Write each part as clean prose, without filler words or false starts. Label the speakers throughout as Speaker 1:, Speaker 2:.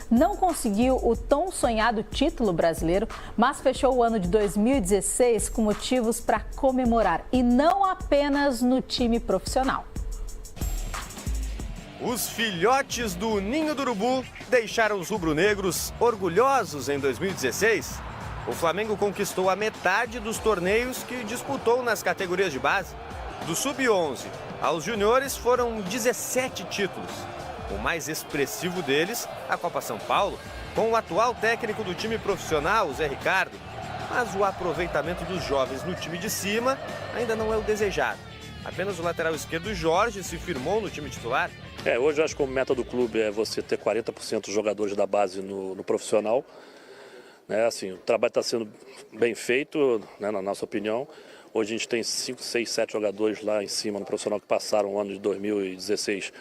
Speaker 1: não conseguiu o tão sonhado título brasileiro, mas fechou o ano de 2016 com motivos para comemorar, e não apenas no time profissional.
Speaker 2: Os filhotes do Ninho do Urubu deixaram os rubro-negros orgulhosos em 2016. O Flamengo conquistou a metade dos torneios que disputou nas categorias de base. Do Sub-11 aos juniores foram 17 títulos. O mais expressivo deles, a Copa São Paulo, com o atual técnico do time profissional, o Zé Ricardo. Mas o aproveitamento dos jovens no time de cima ainda não é o desejado. Apenas o lateral esquerdo Jorge se firmou no time titular.
Speaker 3: Hoje eu acho que a meta do clube é você ter 40% dos jogadores da base no profissional. Assim, o trabalho está sendo bem feito, na nossa opinião. Hoje a gente tem 5, 6, 7 jogadores lá em cima no profissional que passaram o ano de 2016,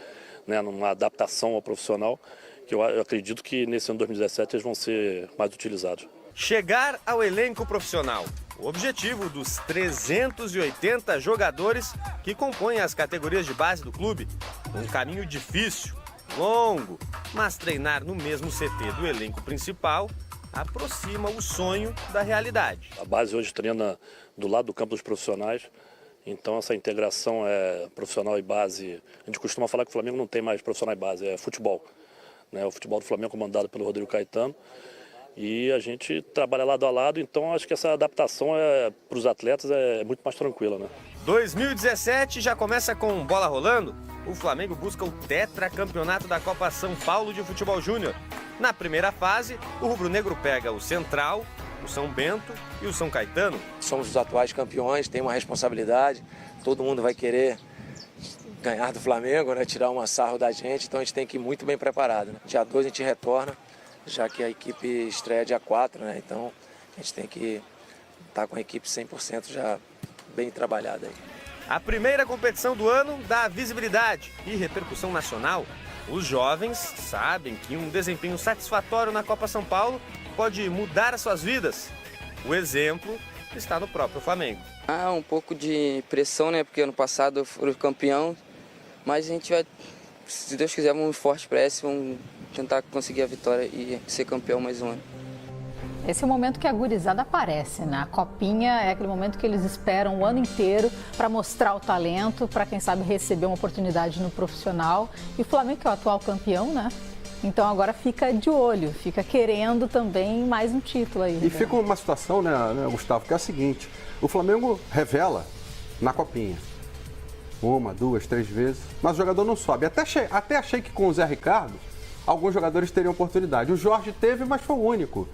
Speaker 3: numa adaptação ao profissional, que eu acredito que nesse ano de 2017 eles vão ser mais utilizados.
Speaker 2: Chegar ao elenco profissional. O objetivo dos 380 jogadores que compõem as categorias de base do clube. Um caminho difícil, longo, mas treinar no mesmo CT do elenco principal aproxima o sonho da realidade.
Speaker 3: A base hoje treina do lado do campo dos profissionais, então essa integração é profissional e base. A gente costuma falar que o Flamengo não tem mais profissional e base, é futebol. O futebol do Flamengo é comandado pelo Rodrigo Caetano. E a gente trabalha lado a lado, então acho que essa adaptação para os atletas é muito mais tranquila,
Speaker 2: 2017 já começa com bola rolando. O Flamengo busca o tetracampeonato da Copa São Paulo de Futebol Júnior. Na primeira fase, o rubro-negro pega o Central, o São Bento e o São Caetano.
Speaker 4: Somos os atuais campeões, tem uma responsabilidade, todo mundo vai querer ganhar do Flamengo, tirar uma sarro da gente, então a gente tem que ir muito bem preparado. Dia 2 a gente retorna, já que a equipe estreia dia 4, então a gente tem que estar com a equipe 100% já bem trabalhada.
Speaker 2: A primeira competição do ano dá visibilidade e repercussão nacional. Os jovens sabem que um desempenho satisfatório na Copa São Paulo pode mudar as suas vidas. O exemplo está no próprio Flamengo.
Speaker 5: Um pouco de pressão, porque ano passado eu fui campeão, mas a gente vai, se Deus quiser, vamos forte para esse, vamos tentar conseguir a vitória e ser campeão mais um ano.
Speaker 1: Esse é o momento que a gurizada aparece, A copinha é aquele momento que eles esperam o ano inteiro para mostrar o talento, para quem sabe receber uma oportunidade no profissional. E o Flamengo, que é o atual campeão, Então agora fica de olho, fica querendo também mais um título aí.
Speaker 6: E fica uma situação, Gustavo, que é a seguinte: o Flamengo revela na copinha. 1, 2, 3 vezes, mas o jogador não sobe. Até achei que com o Zé Ricardo, alguns jogadores teriam oportunidade. O Jorge teve, mas foi o único.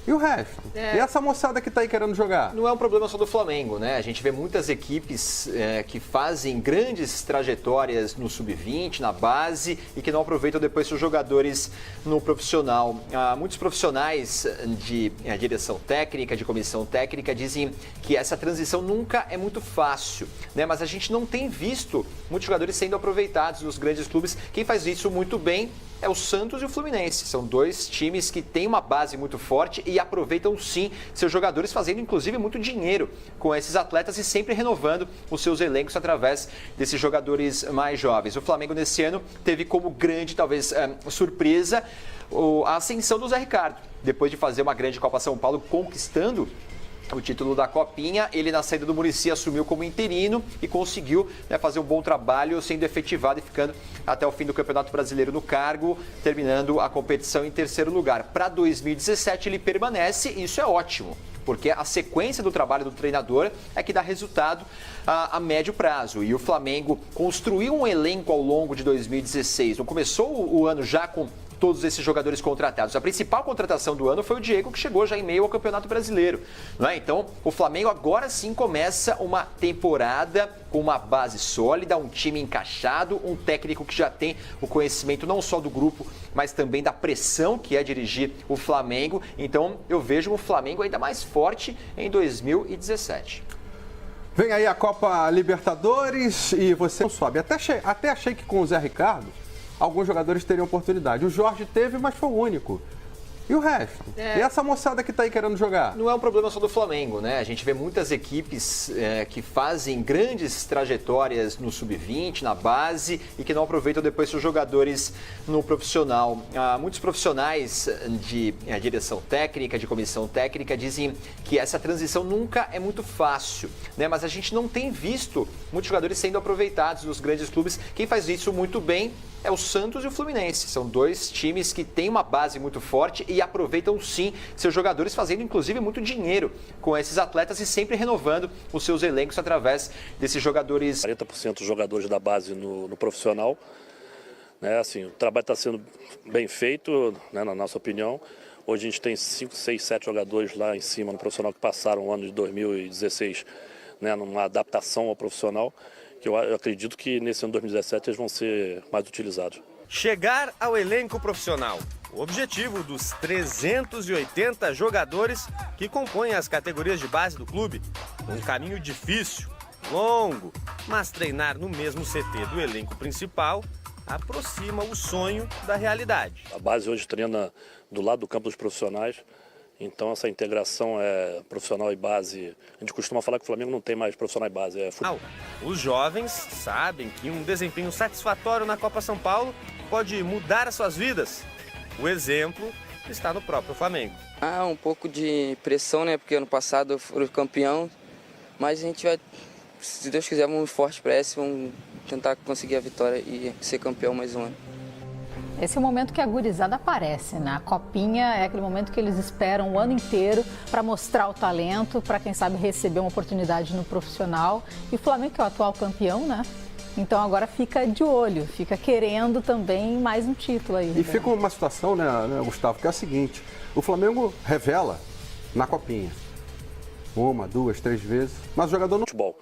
Speaker 6: E o resto? E essa moçada que está aí querendo jogar?
Speaker 7: Não é um problema só do Flamengo, A gente vê muitas equipes que fazem grandes trajetórias no sub-20, na base, e que não aproveitam depois seus jogadores no profissional. Muitos profissionais de direção técnica, de comissão técnica, dizem que essa transição nunca é muito fácil, Mas a gente não tem visto muitos jogadores sendo aproveitados nos grandes clubes. Quem faz isso muito bem é o Santos e o Fluminense. São dois times que têm uma base muito forte e aproveitam sim seus jogadores, fazendo inclusive muito dinheiro com esses atletas e sempre renovando os seus elencos através desses jogadores mais jovens. O Flamengo nesse ano teve como grande, talvez, surpresa a ascensão do Zé Ricardo. Depois de fazer uma grande Copa São Paulo, conquistando o título da Copinha, ele na saída do Muricy assumiu como interino e conseguiu fazer um bom trabalho, sendo efetivado e ficando até o fim do Campeonato Brasileiro no cargo, terminando a competição em terceiro lugar. Para 2017 ele permanece e isso é ótimo, porque a sequência do trabalho do treinador é que dá resultado a médio prazo. E o Flamengo construiu um elenco ao longo de 2016, não começou o ano já com todos esses jogadores contratados. A principal contratação do ano foi o Diego, que chegou já em meio ao Campeonato Brasileiro. Então, o Flamengo agora sim começa uma temporada com uma base sólida, um time encaixado, um técnico que já tem o conhecimento não só do grupo, mas também da pressão que é dirigir o Flamengo. Então, eu vejo o Flamengo ainda mais forte em 2017.
Speaker 6: Vem aí a Copa Libertadores e você não sobe. Até achei que com o Zé Ricardo alguns jogadores teriam oportunidade. O Jorge teve, mas foi o único. E o resto? E essa moçada que está aí querendo jogar?
Speaker 7: Não é um problema só do Flamengo, né? A gente vê muitas equipes que fazem grandes trajetórias no sub-20, na base, e que não aproveitam depois seus jogadores no profissional. Muitos profissionais de direção técnica, de comissão técnica, dizem que essa transição nunca é muito fácil, né? Mas a gente não tem visto muitos jogadores sendo aproveitados nos grandes clubes. Quem faz isso muito bem é o Santos e o Fluminense. São dois times que têm uma base muito forte e aproveitam sim seus jogadores, fazendo inclusive muito dinheiro com esses atletas e sempre renovando os seus elencos através desses jogadores.
Speaker 3: 40% dos jogadores da base no profissional. Né, assim, o trabalho está sendo bem feito, né, na nossa opinião. Hoje a gente tem 5, 6, 7 jogadores lá em cima no profissional que passaram o ano de 2016, né, numa adaptação ao profissional, que eu acredito que nesse ano de 2017 eles vão ser mais utilizados.
Speaker 2: Chegar ao elenco profissional. O objetivo dos 380 jogadores que compõem as categorias de base do clube. Um caminho difícil, longo, mas treinar no mesmo CT do elenco principal aproxima o sonho da realidade.
Speaker 3: A base hoje treina do lado do campo dos profissionais. Então essa integração é profissional e base. A gente costuma falar que o Flamengo não tem mais profissional e base, é futebol.
Speaker 2: Os jovens sabem que um desempenho satisfatório na Copa São Paulo pode mudar as suas vidas. O exemplo está no próprio Flamengo.
Speaker 5: Um pouco de pressão, né? Porque ano passado eu fui campeão, mas a gente vai, se Deus quiser, vamos forte para esse, vamos tentar conseguir a vitória e ser campeão mais um ano.
Speaker 1: Esse é o momento que a gurizada aparece na Copinha, é aquele momento que eles esperam o ano inteiro para mostrar o talento, para quem sabe receber uma oportunidade no profissional. E o Flamengo, que é o atual campeão, né? Então agora fica de olho, fica querendo também mais um título aí.
Speaker 6: E fica uma situação, né, Gustavo, que é a seguinte: o Flamengo revela na Copinha 1, 2, 3 vezes, mas o jogador não...
Speaker 3: Futebol,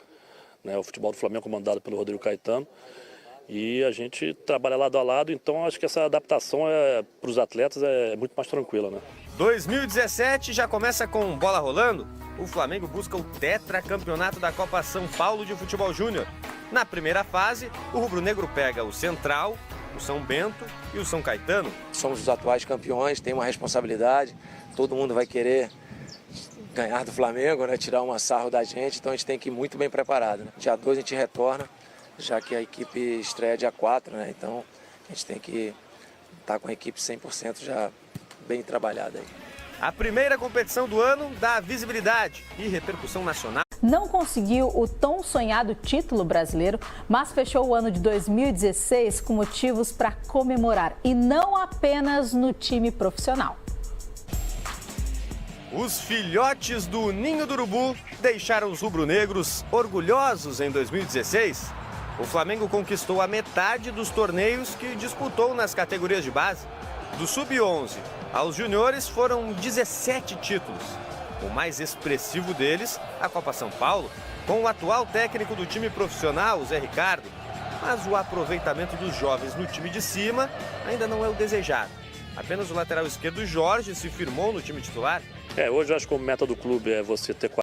Speaker 3: né? O futebol do Flamengo comandado pelo Rodrigo Caetano. E a gente trabalha lado a lado, então acho que essa adaptação para os atletas é muito mais tranquila, né?
Speaker 2: 2017 já começa com bola rolando. O Flamengo busca o tetracampeonato da Copa São Paulo de Futebol Júnior. Na primeira fase, o rubro-negro pega o Central, o São Bento e o São Caetano.
Speaker 4: Somos os atuais campeões, tem uma responsabilidade, todo mundo vai querer ganhar do Flamengo, né? Tirar uma sarro da gente, então a gente tem que ir muito bem preparado, né? Dia 2 a gente retorna, já que a equipe estreia dia 4, né? Então a gente tem que estar com a equipe 100% já bem trabalhada aí.
Speaker 2: A primeira competição do ano dá visibilidade e repercussão nacional.
Speaker 1: Não conseguiu o tão sonhado título brasileiro, mas fechou o ano de 2016 com motivos para comemorar, e não apenas no time profissional.
Speaker 2: Os filhotes do Ninho do Urubu deixaram os rubro-negros orgulhosos em 2016. O Flamengo conquistou a metade dos torneios que disputou nas categorias de base. Do sub-11 aos juniores foram 17 títulos. O mais expressivo deles, a Copa São Paulo, com o atual técnico do time profissional, o Zé Ricardo. Mas o aproveitamento dos jovens no time de cima ainda não é o desejado. Apenas o lateral esquerdo Jorge se firmou no time titular.
Speaker 3: Hoje eu acho que a meta do clube é você ter